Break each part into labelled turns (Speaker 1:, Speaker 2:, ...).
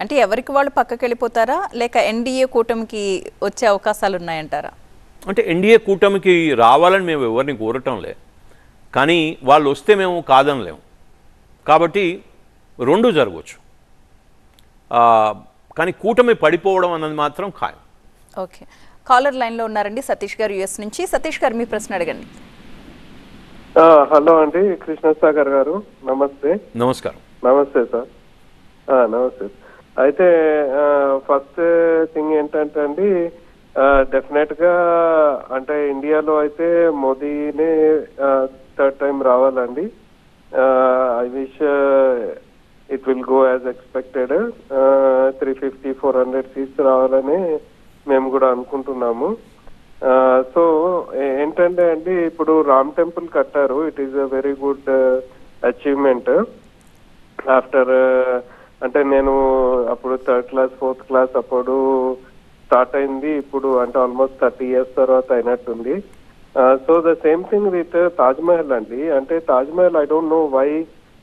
Speaker 1: అంటే ఎవరికి వాళ్ళు పక్కకి వెళ్ళిపోతారా లేక ఎన్డీఏ కూటమికి వచ్చే అవకాశాలు ఉన్నాయంటారా?
Speaker 2: అంటే ఎన్డీఏ కూటమికి రావాలని మేము ఎవరిని కోరటం లే, కానీ వాళ్ళు వస్తే మేము కాదనలేము. కాబట్టి రెండు జరగవచ్చు, కానీ కూటమి పడిపోవడం అన్నది మాత్రం ఖాయం.
Speaker 1: ఓకే, కాలర్ లైన్లో ఉన్నారండి సతీష్ గారు యుఎస్ నుంచి. సతీష్ గారు మీ ప్రశ్న అడగండి.
Speaker 3: హలో అండి, కృష్ణసాగర్ గారు నమస్తే.
Speaker 2: నమస్కారం.
Speaker 3: నమస్తే సార్. నమస్తే. అయితే ఫస్ట్ థింగ్ ఏంటంటే అండి, డెఫినెట్ గా అంటే ఇండియాలో అయితే మోదీనే థర్డ్ టైం రావాలండి. I wish it will go as expected. 350-400 seats రావాలని మేము కూడా అనుకుంటున్నాము. సో ఏంటంటే అండి, ఇప్పుడు రామ్ టెంపుల్ కట్టారు. It is a very good achievement. After అంటే నేను అప్పుడు 3rd క్లాస్ 4th క్లాస్ అప్పుడు స్టార్ట్ అయింది. ఇప్పుడు అంటే ఆల్మోస్ట్ 30 years తర్వాత అయినట్టుంది. So the same thing with Taj Mahal అండి. అంటే Taj Mahal I don't know why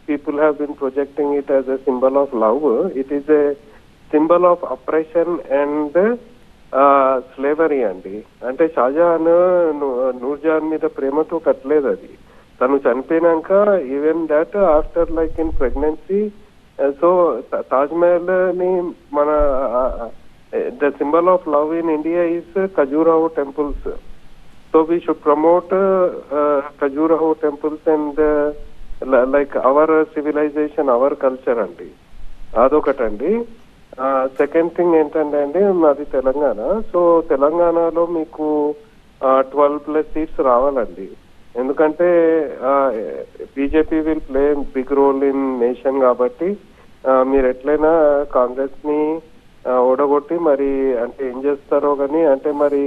Speaker 3: people have been projecting it as a symbol of love. It is a symbol of oppression and slavery అండి. అంటే షాజహాన్ నూర్జహాన్ మీద ప్రేమతో కట్టలేదు అది. తను చనిపోయినాక even that after like in pregnancy. So Taj Mahal ని మన the symbol of love in India is Khajuraho temples. So we should promote Khajuraho temples and like our civilization, our culture అండి. అదొకటండి. సెకండ్ థింగ్ ఏంటంటే అండి, మాది తెలంగాణ. సో తెలంగాణలో మీకు 12+ సీట్స్ రావాలండి. ఎందుకంటే BJP will play big role in nation కాబట్టి మీరు ఎట్లయినా కాంగ్రెస్ ని ఓడగొట్టి మరి అంటే ఏం చేస్తారో కానీ, అంటే మరి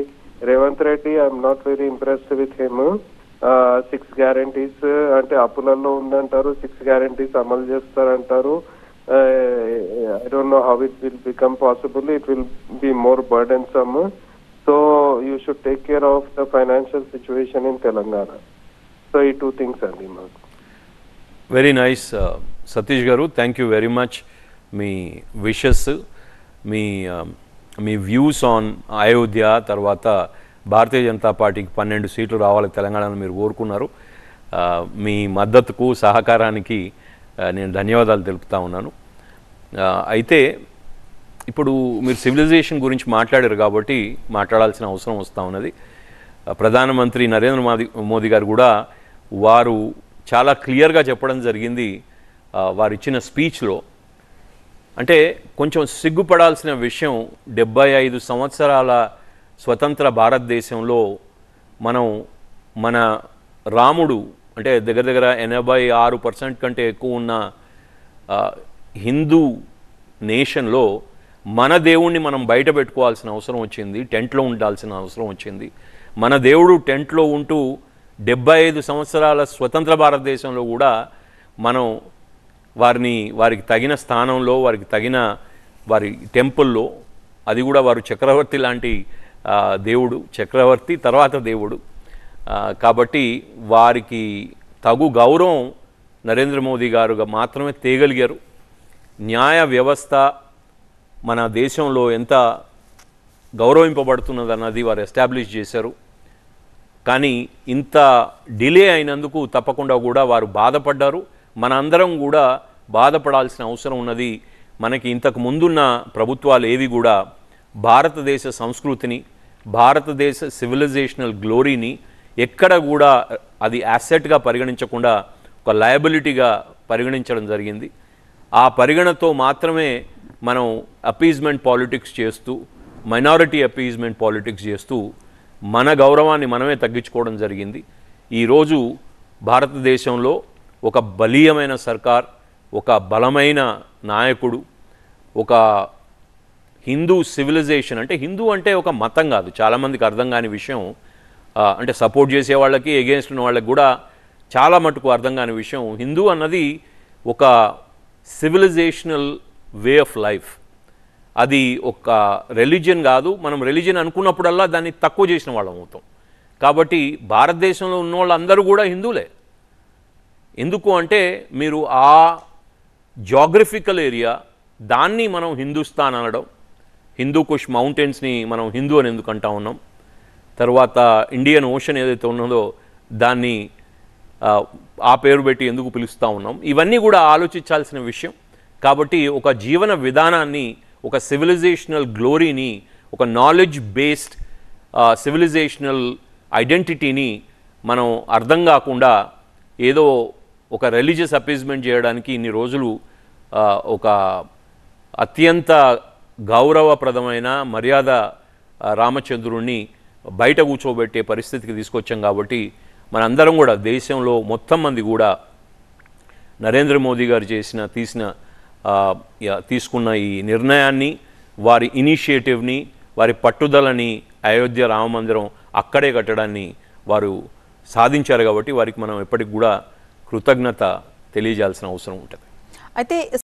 Speaker 3: Revanth Reddy I'm not very impressed with him. 6 guarantees అంటే అప్పులలో ఉందంటారు, 6 guarantees అమలు చేస్తారంటారు. I don't know how it will become possible. It will be more burdensome. So you should take care of the financial situation in Telangana. So ఈ 2 things అండి మాకు.
Speaker 2: Very nice Satish గారు, thank you very much. Me wishes, me views on Ayodhya, తర్వాత భారతీయ జనతా పార్టీకి 12 సీట్లు రావాలి తెలంగాణలో మీరు కోరుకున్నారు. మీ మద్దతుకు, సహకారానికి నేను ధన్యవాదాలు తెలుపుతా ఉన్నాను. అయితే ఇప్పుడు మీరు సివిలైజేషన్ గురించి మాట్లాడారు కాబట్టి మాట్లాడాల్సిన అవసరం వస్తూ ఉన్నది. ప్రధానమంత్రి నరేంద్ర మోదీ గారు కూడా వారు చాలా క్లియర్గా చెప్పడం జరిగింది వారు ఇచ్చిన స్పీచ్లో. అంటే కొంచెం సిగ్గుపడాల్సిన విషయం, 75 సంవత్సరాల స్వతంత్ర భారతదేశంలో మన రాముడు అంటే దగ్గర దగ్గర 86% కంటే ఎక్కువ ఉన్న హిందూ నేషన్లో మన దేవుణ్ణి మనం బయట పెట్టుకోవాల్సిన అవసరం వచ్చింది, టెంట్లో ఉండాల్సిన అవసరం వచ్చింది. మన దేవుడు టెంట్లో ఉంటూ 75 సంవత్సరాల స్వతంత్ర భారతదేశంలో కూడా మనం వారికి తగిన స్థానంలో, వారికి తగిన వారి టెంపుల్లో, అది కూడా వారు చక్రవర్తి లాంటి దేవుడు, చక్రవర్తి తర్వాత దేవుడు కాబట్టి వారికి తగు గౌరవం నరేంద్ర మోదీ గారు మాత్రమే తేగలిగారు. న్యాయ వ్యవస్థ మన దేశంలో ఎంత గౌరవింపబడుతున్నదన్నది వారు ఎస్టాబ్లిష్ చేశారు. కానీ ఇంత డిలే అయినందుకు తప్పకుండా కూడా వారు బాధపడ్డారు. మన అందరం కూడా బాధపడాల్సిన అవసరం ఉన్నది. మనకి ఇంతకు ముందున్న ప్రభుత్వాలు ఏవి కూడా భారతదేశ సంస్కృతిని, భారతదేశ సివిలైజేషనల్ గ్లోరీని ఎక్కడ కూడా అది యాసెట్గా పరిగణించకుండా ఒక లయబిలిటీగా పరిగణించడం జరిగింది. ఆ పరిగణతో మాత్రమే మనం అపీజ్మెంట్ పాలిటిక్స్ చేస్తూ, మైనారిటీ అపీజ్మెంట్ పాలిటిక్స్ చేస్తూ మన గౌరవాన్ని మనమే తగ్గించుకోవడం జరిగింది. ఈరోజు భారతదేశంలో ఒక బలీయమైన సర్కార్, ఒక బలమైన నాయకుడు, ఒక హిందూ సివిలైజేషన్, అంటే హిందూ అంటే ఒక మతం కాదు, చాలామందికి అర్థం కాని విషయం. అంటే సపోర్ట్ చేసే వాళ్ళకి, ఎగెన్స్ట్ ఉన్న వాళ్ళకి కూడా చాలా మటుకు అర్థం కాని విషయం. హిందూ అన్నది ఒక సివిలైజేషనల్ వే ఆఫ్ లైఫ్. అది ఒక రిలీజియన్ కాదు. మనం రిలీజియన్ అనుకున్నప్పుడల్లా దాన్ని తక్కువ చేసిన వాళ్ళం అవుతాం. కాబట్టి భారతదేశంలో ఉన్న వాళ్ళందరూ కూడా హిందువులే. ఎందుకు అంటే మీరు ఆ జాగ్రఫికల్ ఏరియా, దాన్ని మనం హిందుస్థాన్ అనడం, హిందూ కుష్ మౌంటైన్స్ని మనం హిందూ అని ఎందుకు అంటా ఉన్నాం, తర్వాత ఇండియన్ ఓషన్ ఏదైతే ఉన్నదో దాన్ని ఆ పేరు పెట్టి ఎందుకు పిలుస్తూ ఉన్నాం, ఇవన్నీ కూడా ఆలోచించాల్సిన విషయం. కాబట్టి ఒక జీవన విధానాన్ని, ఒక సివిలైజేషనల్ గ్లోరీని, ఒక నాలెడ్జ్ బేస్డ్ సివిలైజేషనల్ ఐడెంటిటీని మనం అర్థం కాకుండా ఏదో ఒక రిలీజియస్ అపీజ్మెంట్ చేయడానికి ఇన్ని రోజులు ఒక అత్యంత గౌరవప్రదమైన మర్యాద రామచంద్రుణ్ణి బయట కూర్చోబెట్టే పరిస్థితికి తీసుకొచ్చాం. కాబట్టి మనందరం కూడా దేశంలో మొత్తం మంది కూడా నరేంద్ర మోదీ గారు తీసుకున్న ఈ నిర్ణయాన్ని, వారి ఇనిషియేటివ్ని, వారి పట్టుదలని, అయోధ్య రామ మందిరం అక్కడే కట్టడాన్ని వారు సాధించారు. కాబట్టి వారికి మనం ఎప్పటికి కూడా కృతజ్ఞత తెలియజేయాల్సిన అవసరం ఉంటుంది.
Speaker 1: అయితే